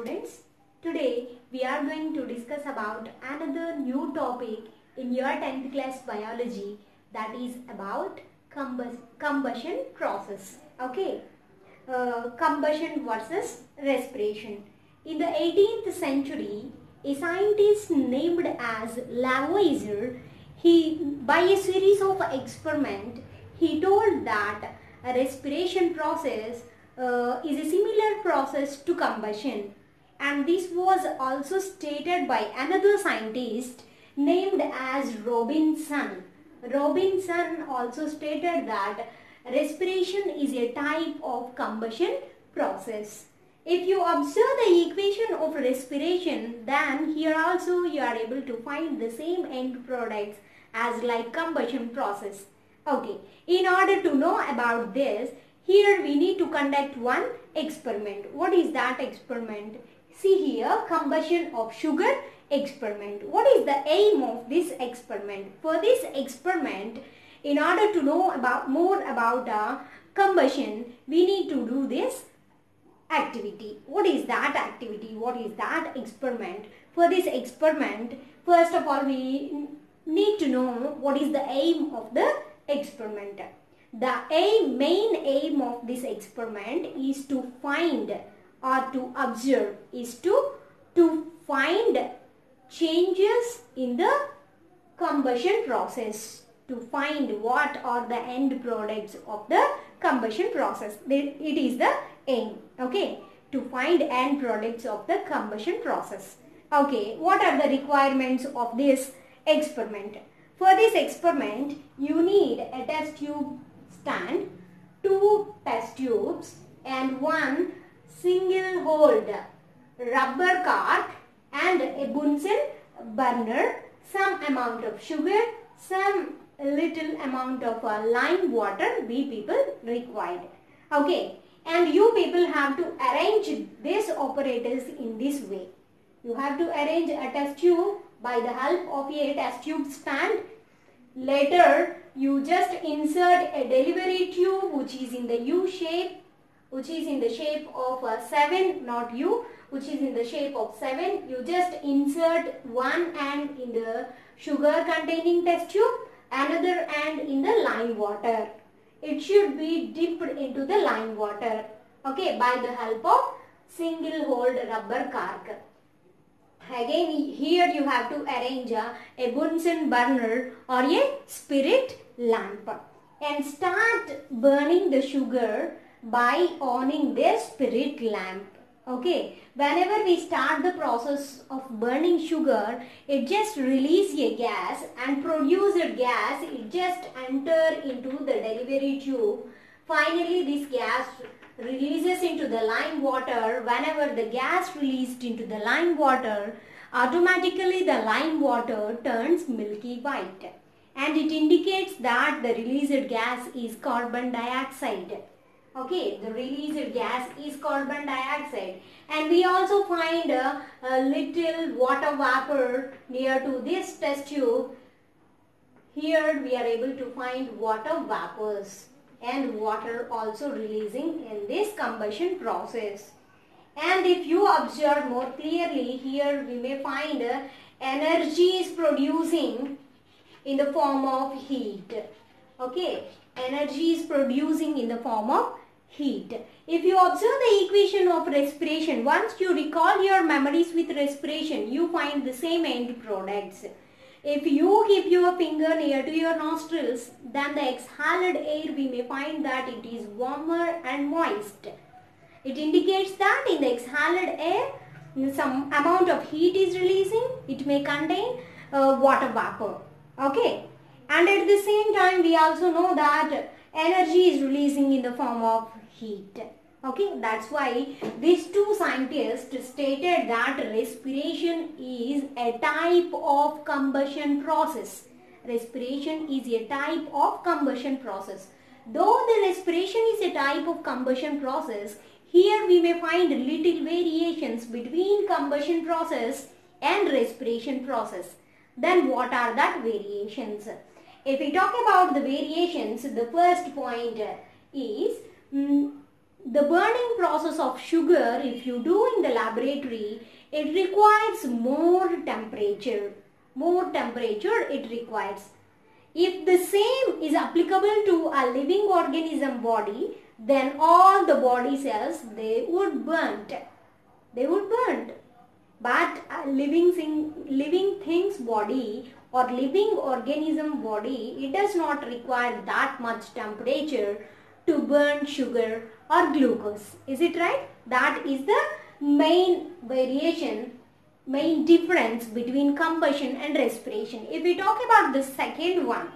students. Today we are going to discuss about another new topic in your 10th class biology, that is about combustion process. Okay, combustion versus respiration. In the 18th century, a scientist named as Lavoisier, by a series of experiments, he told that a respiration process is a similar process to combustion, and this was also stated by another scientist named as Robinson. Robinson also stated that respiration is a type of combustion process. If you observe the equation of respiration, then here also you are able to find the same end products as like combustion process. Okay, in order to know about this, here we need to conduct one experiment. What is that experiment? See here, combustion of sugar experiment. What is the aim of this experiment? For this experiment, in order to know more about combustion, we need to do this activity. What is that activity? What is that experiment? For this experiment, first of all, we need to know what is the aim of the experiment. The main aim of this experiment is to find or to observe, is to find changes in the combustion process, to find what are the end products of the combustion process. It is the aim, okay, to find end products of the combustion process. Okay, what are the requirements of this experiment? For this experiment, you need a test tube stand, 2 test tubes and 1 single hold rubber cork and a Bunsen burner, some amount of sugar, some little amount of lime water we people required. Okay, and you people have to arrange these operators in this way. You have to arrange a test tube by the help of a test tube stand. Later, you just insert a delivery tube which is in the U shape, which is in the shape of 7, not U, which is in the shape of 7. You just insert one end in the sugar containing test tube, another end in the lime water. It should be dipped into the lime water, okay, by the help of single hold rubber cork. Again, here you have to arrange a Bunsen burner or a spirit lamp and start burning the sugar by on the spirit lamp. Okay, whenever we start the process of burning sugar, it just release a gas, and produced gas, it just enter into the delivery tube. Finally, this gas releases into the lime water. Whenever the gas released into the lime water, automatically the lime water turns milky white, and it indicates that the released gas is carbon dioxide. Okay, the released gas is carbon dioxide, and we also find a little water vapor near to this test tube. Here we are able to find water vapors and water also releasing in this combustion process. And if you observe more clearly, here we may find energy is producing in the form of heat. Okay, energy is producing in the form of heat. If you observe the equation of respiration, once you recall your memories with respiration, you find the same end products. If you keep your finger near to your nostrils, then the exhaled air, we may find that it is warmer and moist. It indicates that in the exhaled air, some amount of heat is releasing. It may contain water vapor. Okay, and at the same time, we also know that energy is releasing in the form of heat. Okay, that's why these two scientists stated that respiration is a type of combustion process. Respiration is a type of combustion process. Though the respiration is a type of combustion process, here we may find little variations between combustion process and respiration process. Then what are that variations? If we talk about the variations, the first point is The burning process of sugar, if you do in the laboratory, it requires more temperature. More temperature it requires. If the same is applicable to a living organism body, then all the body cells, they would burnt. They would burnt. But a living thing's body or living organism body, it does not require that much temperature to burn sugar or glucose. Is it right? That is the main variation, main difference between combustion and respiration. If we talk about the second one,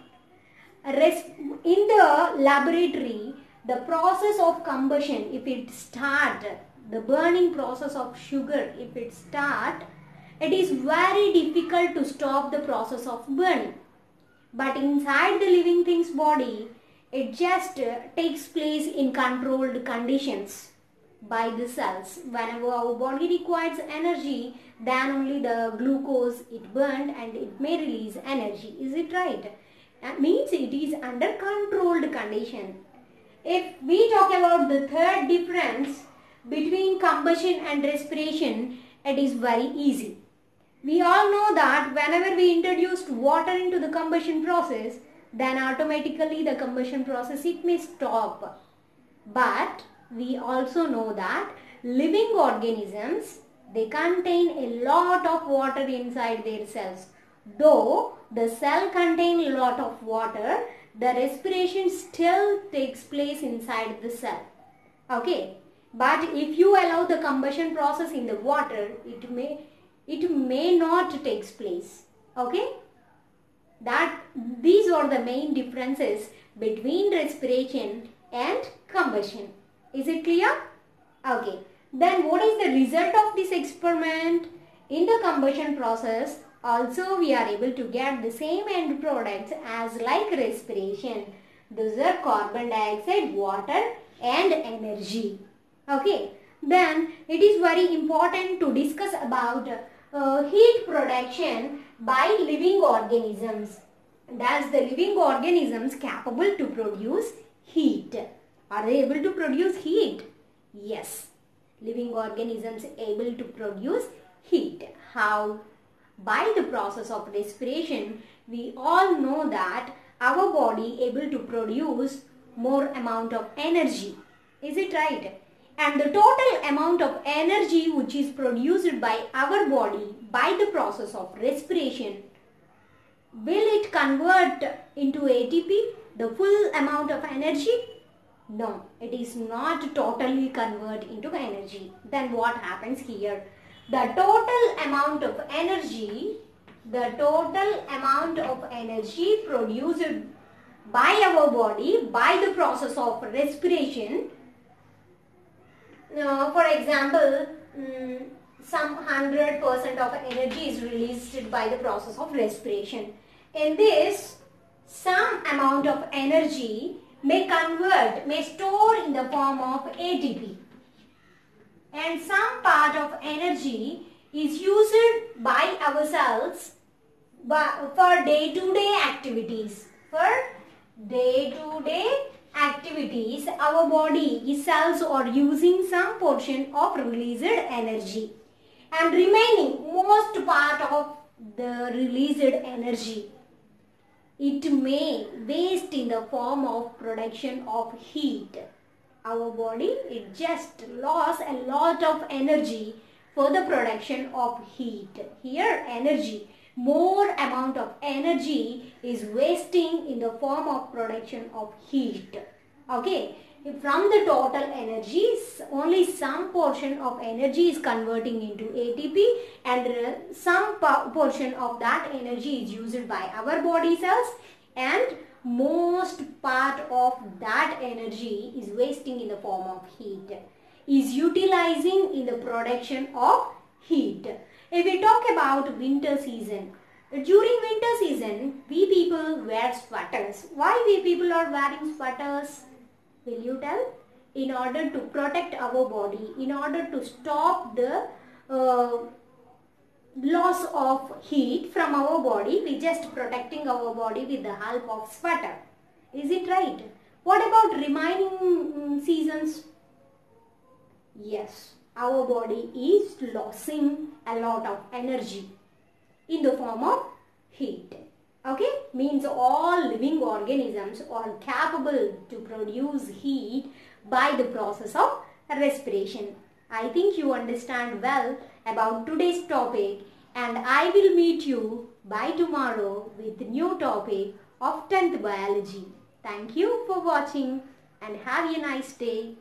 in the laboratory, the process of combustion, if it start, the burning process of sugar, if it start, it is very difficult to stop the process of burning. But inside the living thing's body, it just takes place in controlled conditions by the cells. Whenever our body requires energy, then only the glucose it burned and it may release energy. Is it right? That means it is under controlled condition. If we talk about the third difference between combustion and respiration, it is very easy. We all know that whenever we introduced water into the combustion process, then automatically the combustion process it may stop. But we also know that living organisms, they contain a lot of water inside their cells. Though the cell contains a lot of water, the respiration still takes place inside the cell. Okay. But if you allow the combustion process in the water, it may not take place. Okay. These are the main differences between respiration and combustion. Is it clear? Okay. Then what is the result of this experiment? In the combustion process, also we are able to get the same end products as like respiration. Those are carbon dioxide, water and energy. Okay. Then it is very important to discuss about heat production by living organisms. Does the living organisms capable to produce heat? Are they able to produce heat? Yes. Living organisms able to produce heat. How? By the process of respiration. We all know that our body able to produce more amount of energy. Is it right? And the total amount of energy which is produced by our body by the process of respiration, will it convert into ATP, the full amount of energy? No, it is not totally convert into energy. Then what happens here? The total amount of energy produced by our body by the process of respiration, for example, some 100% of energy is released by the process of respiration. In this, some amount of energy may store in the form of ATP. And some part of energy is used by our cells for day-to-day activities. For day-to-day activities, our body cells are using some portion of released energy. And remaining most part of the released energy, it may waste in the form of production of heat. Our body, it just lost a lot of energy for the production of heat. Here energy, more amount of energy is wasting in the form of production of heat. Okay. From the total energy, only some portion of energy is converting into ATP and some portion of that energy is used by our body cells and most part of that energy is wasting in the form of heat, is utilizing in the production of heat. If we talk about winter season, during winter season, we people wear sweaters. Why we people are wearing sweaters? Will you tell? In order to protect our body, in order to stop the loss of heat from our body, we just protecting our body with the help of sweater. Is it right? What about remaining seasons? Yes, our body is losing a lot of energy in the form of heat. Okay, means all living organisms are capable to produce heat by the process of respiration. I think you understand well about today's topic, and I will meet you by tomorrow with new topic of 10th biology. Thank you for watching and have a nice day.